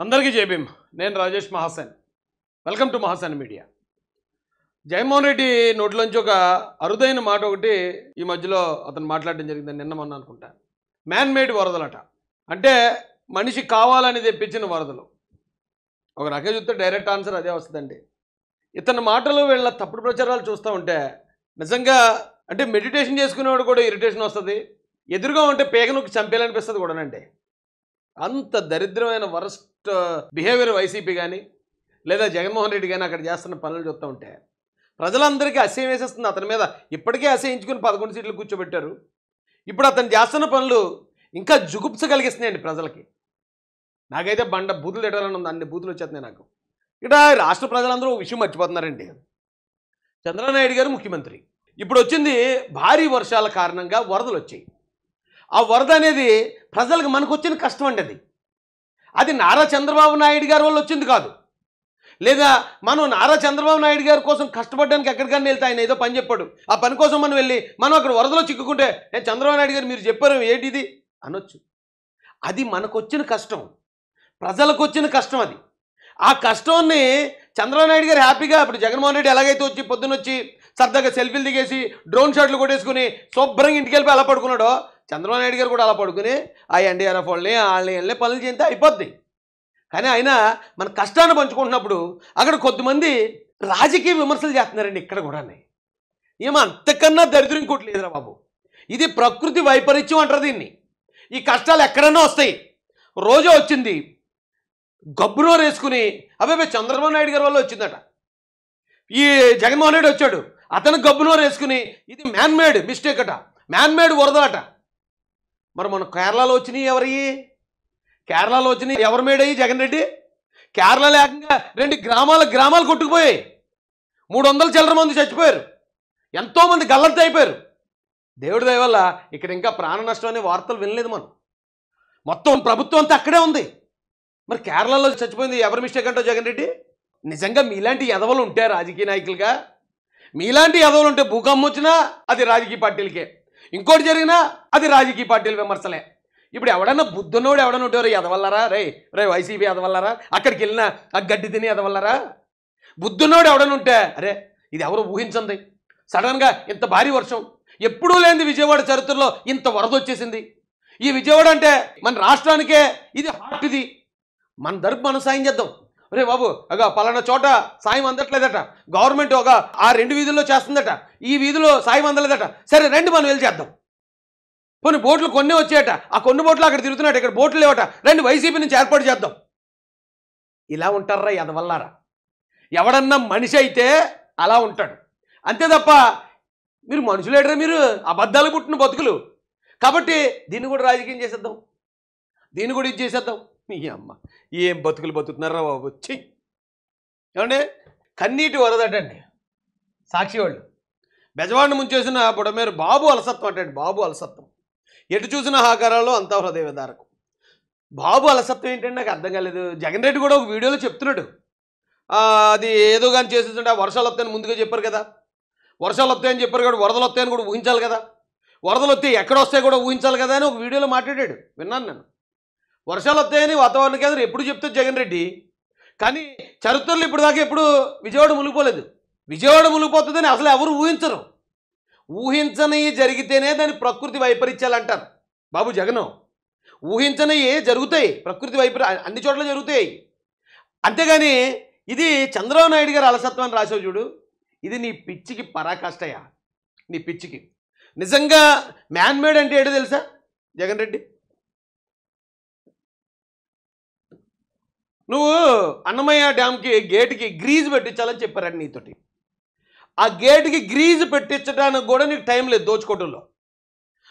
అందరికీ జై భీమ్. నేను Rajesh Mahasen. Welcome to Mahasen media. Jaganmohan Reddy నోట్లోంచి ఒక అరుదైన మాట ఒకటి ఈ మధ్యలో అతను మాట్లాడడం జరిగింది, నిన్న మొన్న అనుకుంటా. మ్యాన్ మేడ్ వరదలట. అంటే మనిషి కావాలని తెప్పించిన వరదలు. ఒక రకంగా చూస్తే డైరెక్ట్ ఆన్సర్ అదే వస్తుందండి. ఇతని మాటలు వీళ్ళ తప్పుడు ప్రచారాలు చూస్తూ ఉంటే నిజంగా అంటే మెడిటేషన్ చేసుకునేవాడు కూడా ఇరిటేషన్ వస్తుంది. ఎదురుగా ఉంటే పేగనుకి చంపేయాలనిపిస్తుంది కూడానండి. అంత దరిద్రమైన వరస్ట్ బిహేవియర్ వైసీపీ కానీ లేదా జగన్మోహన్ రెడ్డి కానీ అక్కడ చేస్తున్న పనులు చూస్తూ ఉంటే ప్రజలందరికీ అసహ్యం వేసేస్తుంది. అతని మీద ఇప్పటికే అసహ్యించుకుని 11 సీట్లు కూర్చోబెట్టారు. ఇప్పుడు అతను చేస్తున్న పనులు ఇంకా జుగుప్స కలిగిస్తున్నాయండి ప్రజలకి. నాకైతే బండ బూతులు తిట్టాలని ఉంది, అన్ని బూతులు వచ్చేస్తున్నాయి నాకు. ఇక్కడ రాష్ట్ర ప్రజలందరూ ఒక విషయం మర్చిపోతున్నారండి. చంద్రబాబు నాయుడు గారు ముఖ్యమంత్రి. ఇప్పుడు వచ్చింది భారీ వర్షాల కారణంగా వరదలు వచ్చాయి. ఆ వరద అనేది ప్రజలకు మనకు వచ్చిన కష్టం అండి. అది నారా చంద్రబాబు నాయుడు గారి వల్ల వచ్చింది కాదు. లేదా మనం నారా చంద్రబాబు నాయుడు గారి కోసం కష్టపడడానికి ఎక్కడికన్నా వెళ్తే ఆయన ఏదో పని చెప్పాడు, ఆ పని కోసం మనం వెళ్ళి మనం అక్కడ వరదలో చిక్కుకుంటే చంద్రబాబు నాయుడు గారు మీరు చెప్పారు ఏంటిది అనొచ్చు. అది మనకు వచ్చిన కష్టం, ప్రజలకు వచ్చిన కష్టం. అది ఆ కష్టాన్ని చంద్రబాబు నాయుడు గారు హ్యాపీగా ఇప్పుడు జగన్మోహన్ రెడ్డి ఎలాగైతే వచ్చి పొద్దున్న వచ్చి సరదాగా సెల్ఫీలు దిగేసి డ్రోన్ షాట్లు కొట్టేసుకుని శుభ్రంగా ఇంటికి వెళ్ళి అలా పడుకున్నాడో చంద్రబాబు నాయుడు గారు కూడా అలా పడుకుని ఆ ఎన్డీఆర్ఎఫ్ వాళ్ళని పనులు చేస్తే అయిపోద్ది. కానీ ఆయన మన కష్టాన్ని పంచుకుంటున్నప్పుడు అక్కడ కొద్దిమంది రాజకీయ విమర్శలు చేస్తున్నారండి. ఇక్కడ కూడా ఏమో అంతకన్నా దరిద్రం ఇంకోటి లేదురా బాబు. ఇది ప్రకృతి వైపరీత్యం అంటారు దీన్ని. ఈ కష్టాలు ఎక్కడన్నా వస్తాయి. రోజు వచ్చింది గబ్బునోరు వేసుకుని అబ్బాయి చంద్రబాబు నాయుడు గారి వల్ల వచ్చిందట. ఈ జగన్మోహన్ రెడ్డి వచ్చాడు, అతను గబ్బునోరు వేసుకుని ఇది మ్యాన్ మేడ్ మిస్టేక్ అట, మ్యాన్ మేడ్ వరద అట. మరి మన కేరళలో వచ్చినాయి కేరళలో వచ్చినాయి ఎవరు మేడ్ అయ్యి జగన్ రెడ్డి? కేరళ లేకుండా 2 గ్రామాలు కొట్టుకుపోయాయి. 300 చిల్లర మంది చచ్చిపోయారు, ఎంతోమంది గల్లంత అయిపోయారు. దేవుడి దయ వల్ల ఇక్కడ ఇంకా ప్రాణ నష్టం అనే వార్తలు వినలేదు మనం. మొత్తం ప్రభుత్వం అంతా అక్కడే ఉంది. మరి కేరళలో చచ్చిపోయింది ఎవరి మిస్టేక్ అంటో జగన్ రెడ్డి? నిజంగా మీలాంటి ఎదవలు ఉంటే రాజకీయ నాయకులుగా, మీలాంటి ఎదవలు ఉంటే భూకంపం వచ్చినా అది రాజకీయ పార్టీలకే, ఇంకోటి జరిగినా అది రాజకీయ పార్టీల విమర్శలే. ఇప్పుడు ఎవడన్నా బుద్ధున్నోడు ఎవడన్నా ఉంటారు ఎదవల్లరా, రే వైసీపీ ఎదవల్లరా, అక్కడికి వెళ్ళినా ఆ గడ్డి తిని ఎదవల్లరా. బుద్ధున్నోడు ఎవడన్నా ఉంటే అరే ఇది ఎవరు ఊహించండి, సడన్గా ఇంత భారీ వర్షం, ఎప్పుడూ లేనిది విజయవాడ చరిత్రలో ఇంత వరద వచ్చేసింది. ఈ విజయవాడ అంటే మన రాష్ట్రానికే ఇది హార్ట్. ఇది మన తరపు మనం సాయం చేద్దాం. అరే బాబు అగా పలానా చోట సాయం అందట్లేదట, గవర్నమెంట్ ఒక ఆ 2 వీధుల్లో చేస్తుందట, ఈ వీధిలో సాయం అందలేదట, సరే రండి మనం వెళ్ళి చేద్దాం. కొన్ని బోట్లు కొన్ని వచ్చాయట, ఆ కొన్ని బోట్లు అక్కడ తిరుగుతున్నాయట, ఇక్కడ బోట్లు లేవట, రండి వైసీపీ నుంచి ఏర్పాటు చేద్దాం. ఇలా ఉంటారా ఎదవల్లారా? ఎవడన్నా మనిషి అయితే అలా ఉంటాడు, అంతే తప్ప మీరు మనుషులేడరా, మీరు అబద్ధాలు పుట్టిన బతుకులు. కాబట్టి దీన్ని కూడా రాజకీయం చేసేద్దాం, దీన్ని కూడా ఇది చేసేద్దాం. మీ అమ్మ ఏం బతుకులు బతుకుతున్నారా బాబు. వచ్చి ఏమండి కన్నీటి వరదటండి. సాక్షి వాళ్ళు బెజవాడిని ముంచేసిన బుడమేరు బాబు అలసత్వం అంటండి. బాబు అలసత్వం ఎటు చూసిన హాకారాల్లో అంతా హృదయ విదారకం. బాబు అలసత్వం ఏంటంటే నాకు అర్థం కాలేదు. జగన్ రెడ్డి కూడా ఒక వీడియోలో చెప్తున్నాడు, అది ఏదో కానీ చేసేస్తుంటే ఆ వర్షాలు వస్తాయని ముందుగా చెప్పారు కదా, వర్షాలు వస్తాయని చెప్పారు కదా, వరదలు వస్తాయని కూడా ఊహించాలి కదా, వరదలు వస్తాయి ఎక్కడ వస్తాయి కూడా ఊహించాలి కదా అని ఒక వీడియోలో మాట్లాడాడు, విన్నాను నేను. వర్షాలు వస్తాయని వాతావరణ కేంద్రం ఎప్పుడు చెప్తుంది జగన్ రెడ్డి, కానీ చరిత్రలో ఇప్పుడు దాకా ఎప్పుడు విజయవాడ మునిగిపోలేదు. విజయవాడ మునిగిపోతుందని అసలు ఎవరు ఊహించరు. ఊహించని జరిగితేనే దాన్ని ప్రకృతి వైపరీత్యాలు అంటారు బాబు. జగన్ ఊహించనివి జరుగుతాయి, ప్రకృతి అన్ని చోట్ల జరుగుతాయి. అంతేగాని ఇది చంద్రబాబు నాయుడు గారు అలసత్వాన్ని రాసావు చూడు, ఇది నీ పిచ్చికి పరాకాష్టయా, నీ పిచ్చికి. నిజంగా మ్యాన్ మేడ్ అంటే ఏంటో తెలుసా జగన్ రెడ్డి? నువ్వు అన్నమయ్య డ్యామ్కి గేటుకి గ్రీజ్ పెట్టించాలని చెప్పారండి నీతోటి. ఆ గేటుకి గ్రీజ్ పెట్టించడానికి కూడా నీకు టైం లేదు దోచుకోవడంలో.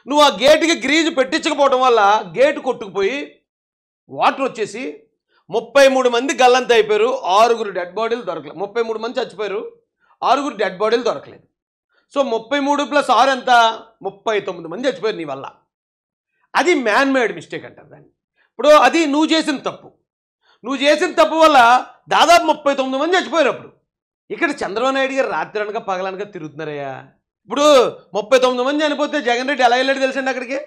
నువ్వు ఆ గేటుకి గ్రీజ్ పెట్టించకపోవడం వల్ల గేటు కొట్టుకుపోయి వాటర్ వచ్చేసి 33 మంది గల్లంత అయిపోయారు, 6 డెడ్ బాడీలు దొరకలేదు. 33 మంది చచ్చిపోయారు, 6 డెడ్ బాడీలు దొరకలేదు. సో 33 + 6 ఎంత? 39 మంది చచ్చిపోయారు నీ వల్ల. అది మ్యాన్ మేడ్ మిస్టేక్ అంటారు దాన్ని. ఇప్పుడు అది నువ్వు చేసిన తప్పు. నువ్వు చేసిన తప్పు వల్ల దాదాపు 39 మంది చచ్చిపోయారు. అప్పుడు ఇక్కడ చంద్రబాబు నాయుడు గారు రాత్రి అనక పగలనక తిరుగుతున్నారయ్యా. ఇప్పుడు 39 మంది చనిపోతే జగన్ రెడ్డి ఎలా వెళ్ళాడు తెలుసండి అక్కడికి?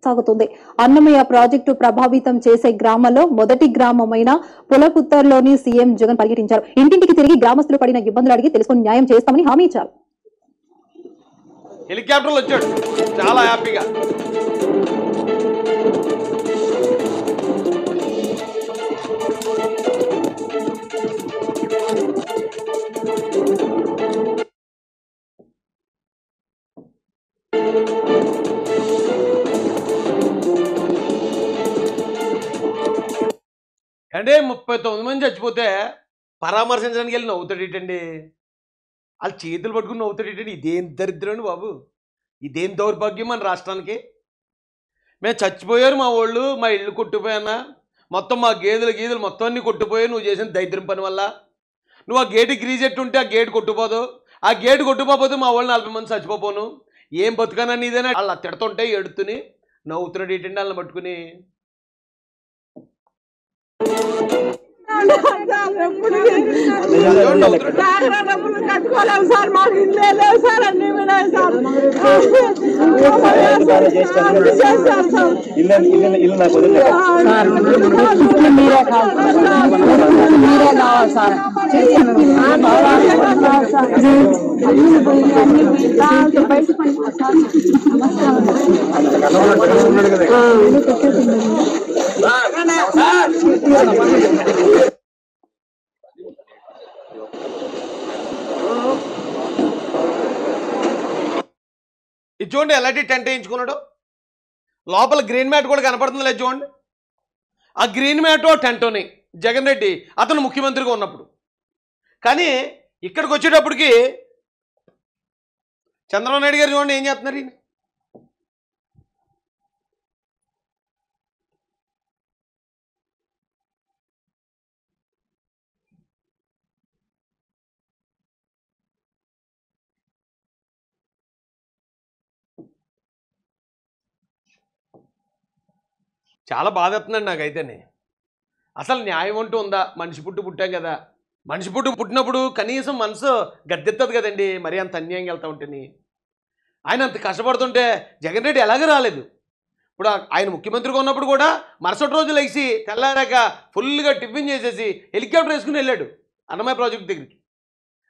సాగుతుంది. అన్నమయ్య ప్రాజెక్టు ప్రభావితం చేసే గ్రామాల్లో మొదటి గ్రామమైన పులపుత్తర్లోని సీఎం జగన్ పర్యటించారు. ఇంటింటికి తిరిగి గ్రామస్తులు పడిన ఇబ్బందులు అడిగి తెలుసుకుని న్యాయం చేస్తామని హామీ ఇచ్చారు. హెలికాప్టర్లు వచ్చాడు చాలా హ్యాపీగా. అంటే 39 మంది చచ్చిపోతే పరామర్శించడానికి వెళ్ళి నవ్వుతాడేటండి. వాళ్ళు చేతులు పట్టుకుని నవ్వుతాడేటండి. ఇదేం దరిద్రం బాబు, ఇదేం దౌర్భాగ్యం మన రాష్ట్రానికి. మేము చచ్చిపోయారు మా వాళ్ళు, మా ఇళ్ళు కొట్టుపోయానా, మొత్తం మా గీదలు మొత్తం అన్నీ కొట్టుపోయాయి నువ్వు చేసిన దరిద్రం పని వల్ల. నువ్వు ఆ గేటు గ్రీజెట్టు ఉంటే ఆ గేటు కొట్టుపోదు, ఆ గేటు కొట్టుకోపోతే మా వాళ్ళు 40 మంది చచ్చిపోను. ఏం బతుకనా నీదేనా? వాళ్ళు తిడుతుంటే ఎడుతుని నవ్వుతున్నాడు ఏంటండి వాళ్ళని పట్టుకుని. కట్టుకోలేము సార్, మాకు ఇల్లే లేవు సార్, అన్ని వినాయి సార్. మీరే కావాలి సార్. ఇది చూడండి ఎలాంటి టెంట్ వేయించుకున్నాడు. లోపల గ్రీన్ మ్యాట్ కూడా కనపడుతుంది లేదు చూడండి. ఆ గ్రీన్ మ్యాట్ టెంటోని జగన్ రెడ్డి అతను ముఖ్యమంత్రిగా ఉన్నప్పుడు. కానీ ఇక్కడికి వచ్చేటప్పటికి చంద్రబాబు నాయుడు గారు చూడండి ఏం చేస్తున్నారు. ఈయన చాలా బాధేస్తుందండి నాకైతేనే. అసలు న్యాయం అంటూ ఉందా? మనిషి పుట్టాం కదా, మనిషి పుట్టినప్పుడు కనీసం మనసు గద్దెత్తది కదండి. మరి అంత అన్యాయంగా వెళ్తూ ఉంటేని ఆయన అంత కష్టపడుతుంటే జగన్ రెడ్డి ఎలాగ రాలేదు. ఇప్పుడు ఆయన ముఖ్యమంత్రిగా ఉన్నప్పుడు కూడా మరుసటి రోజు లేచి తెల్లారాక ఫుల్గా టిఫిన్ చేసేసి హెలికాప్టర్ వేసుకుని వెళ్ళాడు అన్నమయ్య ప్రాజెక్ట్ దగ్గరికి.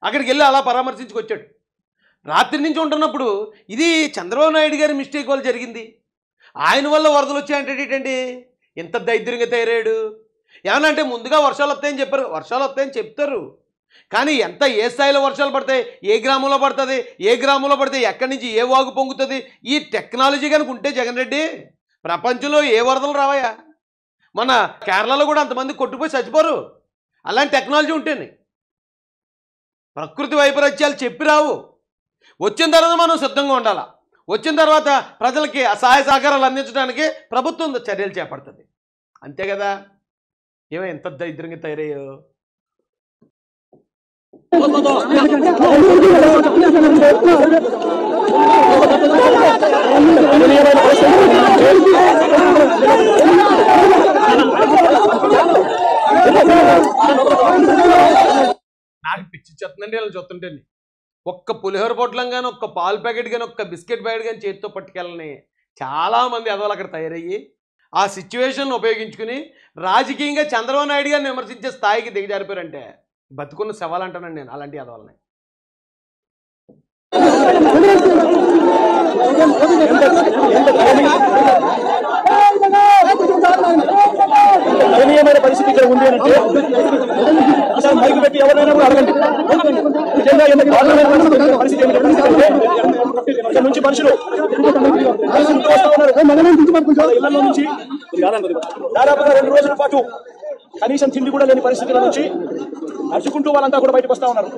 అక్కడికి వెళ్ళి అలా పరామర్శించుకొచ్చాడు. రాత్రి నుంచి ఉంటున్నప్పుడు ఇది చంద్రబాబు నాయుడు గారి మిస్టేక్ వల్ల జరిగింది, ఆయన వల్ల వరదలు వచ్చాయంటే ఏంటండి ఎంత దరిద్రంగా తయారయ్యాడు. ఏమన్నా అంటే ముందుగా వర్షాలు వస్తాయని చెప్పారు, వర్షాలు వస్తాయని చెప్తారు. కానీ ఎంత ఏ స్థాయిలో వర్షాలు పడతాయి, ఏ గ్రామంలో పడుతుంది, ఏ గ్రామంలో పడితే ఎక్కడి నుంచి ఏ వాగు పొంగుతుంది, ఈ టెక్నాలజీ కనుక ఉంటే జగన్ రెడ్డి ప్రపంచంలో ఏ వరదలు రావయా. మన కేరళలో కూడా అంతమంది కొట్టుపోయి చచ్చిపోరు అలాంటి టెక్నాలజీ ఉంటేనే. ప్రకృతి వైపరీత్యాలు చెప్పి రావు. వచ్చిన తర్వాత మనం సిద్ధంగా ఉండాలి. వచ్చిన తర్వాత ప్రజలకి ఆ సహాయ సహకారాలు అందించడానికి ప్రభుత్వం చర్యలు చేపడుతుంది. అంతే కదా. ఏమో ఎంత దరిద్రంగా తయారయ్యో. నాకు పిచ్చి చెప్తుందండి ఇలా చూస్తుంటే. ఒక్క పులిహోర పొట్లం కానీ, ఒక్క పాలు ప్యాకెట్ కానీ, ఒక్క బిస్కెట్ ప్యాకెట్ కానీ చేతితో పట్టుకెళ్ళని చాలామంది ఎదవలు అక్కడ తయారయ్యి ఆ సిచ్యువేషన్ ఉపయోగించుకుని రాజకీయంగా చంద్రబాబు నాయుడు గారిని విమర్శించే స్థాయికి దిగజారిపోయారంటే బతుకున్న సవాలు అంటానండి నేను అలాంటి ఎదవలని. దయనీయమైన పరిస్థితి ఇక్కడ ఉంది అంటే అసలు మైకు పెట్టి ఎవరైనా కూడా అడగండి. నిజంగా ఎంత దారుణమైన పరిస్థితి అంటే ఇక్కడ నుంచి మనుషులు ఇళ్లలో నుంచి దాదాపుగా 2 రోజుల పాటు కనీసం తిండి కూడా లేని పరిస్థితుల నుంచి నడుచుకుంటూ వాళ్ళంతా కూడా బయటకు వస్తా ఉన్నారు.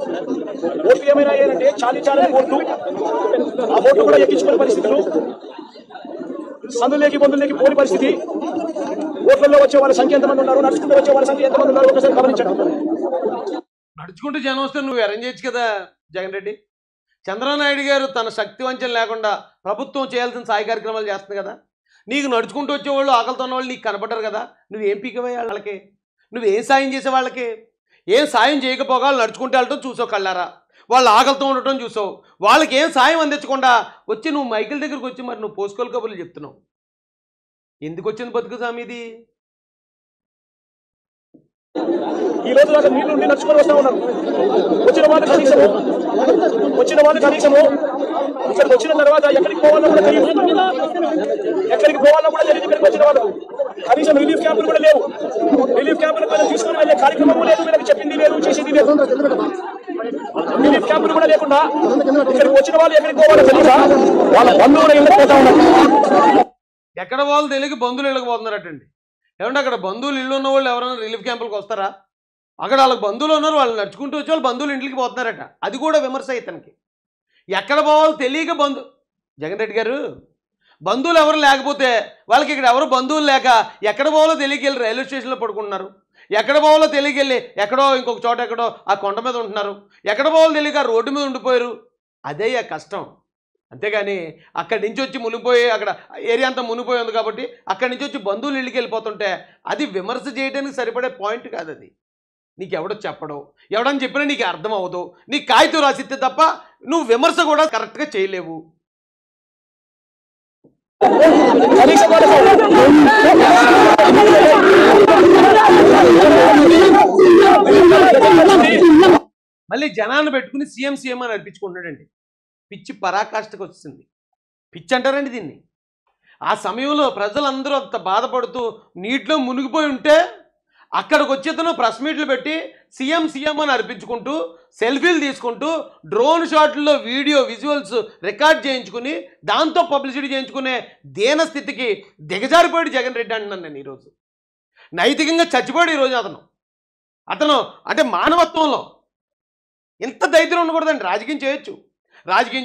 ఓట్లు ఏమైనా ఏంటంటే చాలా ఓట్లు, ఆ ఓట్లు కూడా ఎక్కించుకునే పరిస్థితులు, సందులేకి బంధువులేకి పోని పరిస్థితి. ఓట్లలో వచ్చే వాళ్ళ సంఖ్య ఎంతమంది ఉన్నారు, నడుచుకుంటూ వచ్చే వాళ్ళ సంఖ్య ఎంతమంది ఉన్నారు ఒకసారి గమనించండి. నడుచుకుంటూ జనం వస్తే నువ్వు అరేంజ్ చేయొచ్చు కదా జగన్ రెడ్డి. చంద్రబాబు నాయుడు గారు తన శక్తి వంచన లేకుండా ప్రభుత్వం చేయాల్సిన సాయ కార్యక్రమాలు చేస్తుంది కదా. నీకు నడుచుకుంటూ వచ్చేవాళ్ళు, ఆకలితో ఉన్న వాళ్ళు నీకు కనపడరు కదా. నువ్వేం పీకవే వాళ్ళకి, నువ్వేం సాయం చేసే వాళ్ళకి? ఏం సాయం చేయకపోగా నడుచుకుంటూ వెళ్ళటం చూసావు కళ్ళారా, వాళ్ళు ఆకలితో ఉండటం చూసావు. వాళ్ళకి ఏం సాయం అందించకుండా వచ్చి నువ్వు మైకిల్ దగ్గరికి వచ్చి మరి నువ్వు పోసుకోలు కబుర్లు చెప్తున్నావు. ఎందుకు వచ్చింది బతుకు స్వామి ఇది? ఈ రోజు దాకా నీళ్లు ఉండి నడుచుకొని వస్తా ఉన్నారు. వచ్చిన వాళ్ళు కనీసము ఇక్కడికి వచ్చిన తర్వాత ఎక్కడికి పోవాలో కూడా తెలియదు. ఇక్కడికి ఇక్కడికి వచ్చిన వాళ్ళు కనీసం రిలీఫ్ క్యాంపులు కూడా లేవు. రిలీఫ్ క్యాంపులు కూడా తీసుకుని వెళ్ళే కార్యక్రమం లేదు. వీళ్ళకి చెప్పింది లేదు, చేసేది లేదు. రిలీఫ్ క్యాంపులు కూడా లేకుండా ఇక్కడికి వచ్చిన వాళ్ళు ఎక్కడికి పోవాలో తెలియక వాళ్ళ బంధువులు ఇళ్ళకి పోతా ఉన్నారు. ఎక్కడ వాళ్ళు తెలియక బంధువులు ఇళ్ళకి పోతున్నారటండి. ఏమంటే అక్కడ బంధువులు ఇల్లు ఉన్న వాళ్ళు ఎవరైనా రిలీఫ్ క్యాంపులకు వస్తారా? అక్కడ వాళ్ళకి బంధువులు ఉన్నారు, వాళ్ళు నడుచుకుంటూ వచ్చి వాళ్ళు బంధువులు ఇంటికి పోతున్నారట. అది కూడా విమర్శ ఇతనికి. ఎక్కడ పోవాలో తెలియక జగన్ రెడ్డి గారు బంధువులు ఎవరు లేకపోతే వాళ్ళకి ఇక్కడ ఎవరు బంధువులు లేక ఎక్కడ పోవాలో తెలియక వెళ్ళి రైల్వే స్టేషన్లో పడుకుంటున్నారు. ఎక్కడ పోవాలో తెలియక వెళ్ళి ఎక్కడో ఇంకొక చోట ఎక్కడో ఆ కొండ మీద ఉంటున్నారు. ఎక్కడ పోవాలో తెలియక రోడ్డు మీద ఉండిపోయారు. అదే ఆ కష్టం. అంతేగాని అక్కడి నుంచి వచ్చి మునిగిపోయి అక్కడ ఏరియా అంతా మునిగిపోయి ఉంది కాబట్టి అక్కడి నుంచి వచ్చి బంధువులు ఇళ్ళకి వెళ్ళిపోతుంటే అది విమర్శ చేయడానికి సరిపడే పాయింట్ కాదు. అది నీకు ఎవడో చెప్పడం, ఎవడని చెప్పినా నీకు అర్థం అవ్వదు. నీ కాగితం రాసిస్తే తప్ప నువ్వు విమర్శ కూడా కరెక్ట్గా చేయలేవు. మళ్ళీ జనాన్ని పెట్టుకుని సీఎం అని అనిపించుకుంటున్నాడండి. పిచ్చి పరాకాష్ఠకు వచ్చింది. పిచ్చి అంటారండి దీన్ని. ఆ సమయంలో ప్రజలందరూ అంత బాధపడుతూ నీటిలో మునిగిపోయి ఉంటే అక్కడికి వచ్చేతను ప్రెస్ మీట్లు పెట్టి సీఎం అని అర్పించుకుంటూ సెల్ఫీలు తీసుకుంటూ డ్రోన్ షాట్లలో వీడియో విజువల్స్ రికార్డ్ చేయించుకుని దాంతో పబ్లిసిటీ చేయించుకునే దీన స్థితికి దిగజారిపోయాడు జగన్ రెడ్డి అంటున్నాను నేను. ఈరోజు నైతికంగా చచ్చిపోయాడు. ఈరోజు అతను అంటే మానవత్వంలో ఇంత ధైర్యం ఉండకూడదండి. రాజకీయం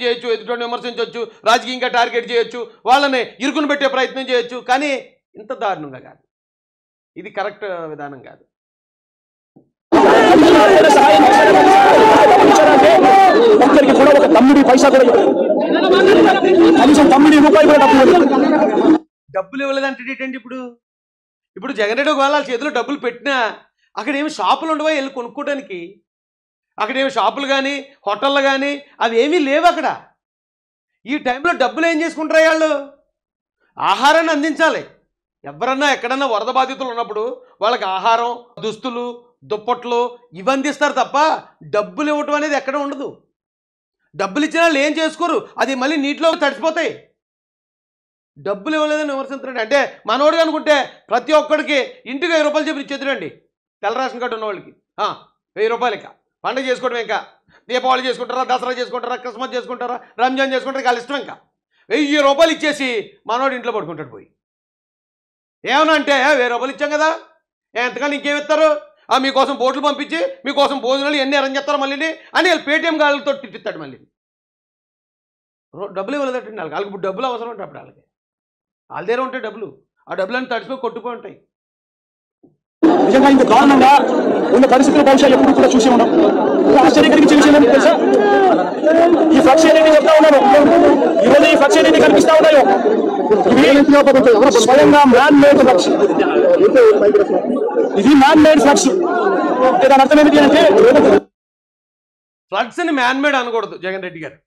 చేయొచ్చు, ఎదుటి విమర్శించవచ్చు, రాజకీయంగా టార్గెట్ చేయొచ్చు, వాళ్ళని ఇరుకుని పెట్టే ప్రయత్నం చేయొచ్చు, కానీ ఇంత దారుణంగా కాదు. ఇది కరెక్ట్ విధానం కాదు. ఒక్కరికి కూడా ఒక తమ్ముడి పైసా కూడా కనీసం రూపాయలు కూడా డబ్బులు ఇవ్వలేదంటే ఏంటండి? ఇప్పుడు జగన్ రెడ్డి ఒకవేళ వాళ్ళ చేతిలో డబ్బులు పెట్టినా అక్కడ ఏమి షాపులు ఉండవా వెళ్ళి కొనుక్కోవడానికి? అక్కడ ఏమి షాపులు కానీ హోటళ్ళు కానీ అవి ఏమీ లేవు అక్కడ. ఈ టైంలో డబ్బులు ఏం చేసుకుంటారు? వాళ్ళు ఆహారాన్ని అందించాలి. ఎవరన్నా ఎక్కడన్నా వరద బాధితులు ఉన్నప్పుడు వాళ్ళకి ఆహారం, దుస్తులు, దుప్పట్లు ఇవి అందిస్తారు తప్ప డబ్బులు ఇవ్వటం అనేది ఎక్కడ ఉండదు. డబ్బులు ఇచ్చిన వాళ్ళు ఏం చేసుకోరు, అది మళ్ళీ నీటిలో తడిసిపోతాయి. డబ్బులు ఇవ్వలేదని విమర్శించండి. అంటే మనోడు అనుకుంటే ప్రతి ఒక్కడికి ఇంటికి 1000 రూపాయలు చెప్పి ఇచ్చేద్దరండి. తెల్ల రేషన్ కార్డు ఉన్న వాళ్ళకి 1000 రూపాయలు. ఇంకా పండుగ చేసుకోవడం, ఇంకా దీపావళి చేసుకుంటారా, దసరా చేసుకుంటారా, క్రిస్మస్ చేసుకుంటారా, రంజాన్ చేసుకుంటారా, వాళ్ళ ఇష్టం. ఇంకా 1000 రూపాయలు ఇచ్చేసి మనోడు ఇంట్లో పడుకుంటాడు పోయి. ఏమన్నా అంటే 1000 రూపాయలు ఇచ్చాం కదా, ఎంతకన్నా ఇంకేమిస్తారు, మీకోసం బోట్లు పంపించి మీకోసం భోజనాలు ఎన్ని అరేంజ్ చేస్తారు మళ్ళీ అని వాళ్ళు పేటీఎం గాళ్ళతో తిట్టిస్తాడు. మళ్ళీ డబ్బులు ఇవ్వలేదటండి వాళ్ళకి. ఇప్పుడు డబ్బులు అవసరం ఉంటాయి. అప్పుడు వాళ్ళకి వాళ్ళ దగ్గర ఉంటాయి డబ్బులు. ఆ డబ్బులన్నీ తడిసిపోయి కొట్టుకుపోయి ఉంటాయి. నిజంగా ఇంత దారుణంగా ఉన్న పరిస్థితులు బహుశా ఎప్పుడు కూడా చూసి ఉన్నాం. ఆశ్చర్యకరించే విషయం ఏంటి తెలుసా? ఈ ఫ్లక్స్ ఏదైతే చెప్తా ఉన్నాను, ఈరోజు ఈ ఫ్లక్స్ ఏదైతే కనిపిస్తా ఉన్నాయో ఇవి స్వయంగా మ్యాన్ మేడ్ ఫ్లక్స్. ఇది మ్యాన్ మేడ్ ఫ్లక్స్. దాని అర్థం ఏంటి అంటే ఫ్లడ్స్ అని మ్యాన్ మేడ్ అనకూడదు జగన్ రెడ్డి గారు.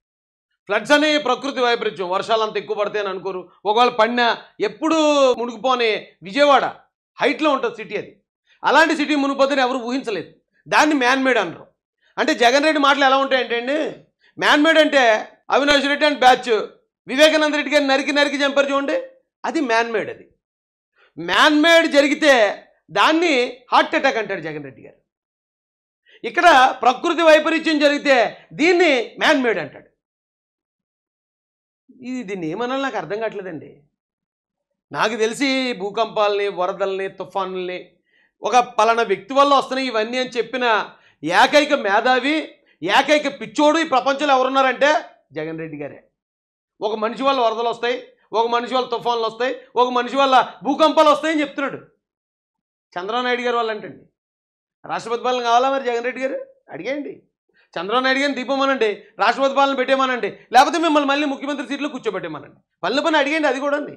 ఫ్లడ్స్ అని ప్రకృతి వైపరీత్యం, వర్షాలు అంత ఎక్కువ పడితే అని అనుకోరు. ఒకవేళ పడినా ఎప్పుడు మునిగిపోని విజయవాడ హైట్లో ఉంటుంది సిటీ. అది అలాంటి సిటీ మునిగిపోతే ఎవరు ఊహించలేదు. దాన్ని మ్యాన్ మేడ్ అనరు. అంటే జగన్ రెడ్డి మాటలు ఎలా ఉంటాయంటే అండి, మ్యాన్ మేడ్ అంటే అవినాష్ రెడ్డి అండ్ బ్యాచ్ వివేకానంద రెడ్డి గారిని నరికి చంపారు చూడండి, అది మ్యాన్ మేడ్. అది మ్యాన్ మేడ్ జరిగితే దాన్ని హార్ట్ అటాక్ అంటాడు జగన్ రెడ్డి గారు. ఇక్కడ ప్రకృతి వైపరీత్యం జరిగితే దీన్ని మ్యాన్ మేడ్ అంటాడు. దీన్ని ఏమనాలి నాకు అర్థం కావట్లేదండి. నాకు తెలిసి భూకంపాలని, వరదల్ని, తుఫానుల్ని ఒక పలానా వ్యక్తి వల్ల వస్తున్నాయి ఇవన్నీ అని చెప్పిన ఏకైక మేధావి, ఏకైక పిచ్చోడు ఈ ప్రపంచంలో ఎవరున్నారంటే జగన్ రెడ్డి గారే. ఒక మనిషి వల్ల వరదలు వస్తాయి, ఒక మనిషి వల్ల తుఫాన్లు వస్తాయి, ఒక మనిషి వల్ల భూకంపాలు వస్తాయని చెప్తున్నాడు. చంద్రబాబు నాయుడు గారు వాళ్ళు అంటండి రాష్ట్రపతి పాలన కావాలా మరి జగన్ రెడ్డి గారు? అడిగేయండి. చంద్రబాబు నాయుడు గారిని దీపమనండి, రాష్ట్రపతి పాలన పెట్టేమనండి, లేకపోతే మిమ్మల్ని మళ్ళీ ముఖ్యమంత్రి సీట్లో కూర్చోబెట్టేమనండి. పని అడిగండి. అది కూడా అండి.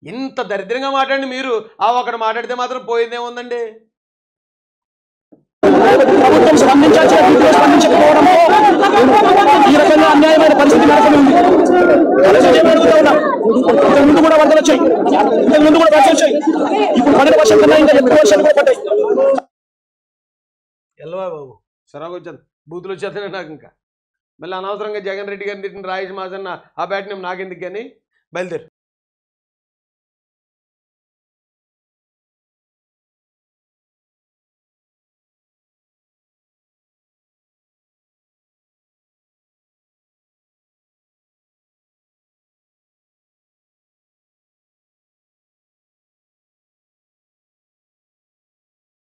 ఇంత దరిద్రంగా మాట్లాడి మీరు ఒకటి మాట్లాడితే మాత్రం పోయిందేముందండి. ప్రభుత్వం స్పందించాల్సిన రీతిలో స్పందించకపోవడంతో ఈ రకంగా అన్యాయమైన పరిస్థితి నెలకొని ఉంది. అడుగుతా ఉన్నా, ఇంతకు ముందు కూడా వరదలు వచ్చాయి, ఇంతకు ముందు కూడా వర్షాలు వచ్చాయి, ఇప్పుడు పడిన వర్షం కన్నా ఇంకా ఎక్కువ వర్షాలు కూడా పడ్డాయి. ఎల్లవా బాబు సరగా వచ్చేది బూతులు వచ్చేస్తానే నాకు ఇంకా మళ్ళీ అనవసరంగా జగన్ రెడ్డి గారిని తిట్టిన రాజేష్ మహాసన్ ఆ బ్యాట్ నేమ్ నాకెందుకు కానీ బయలుదేరు.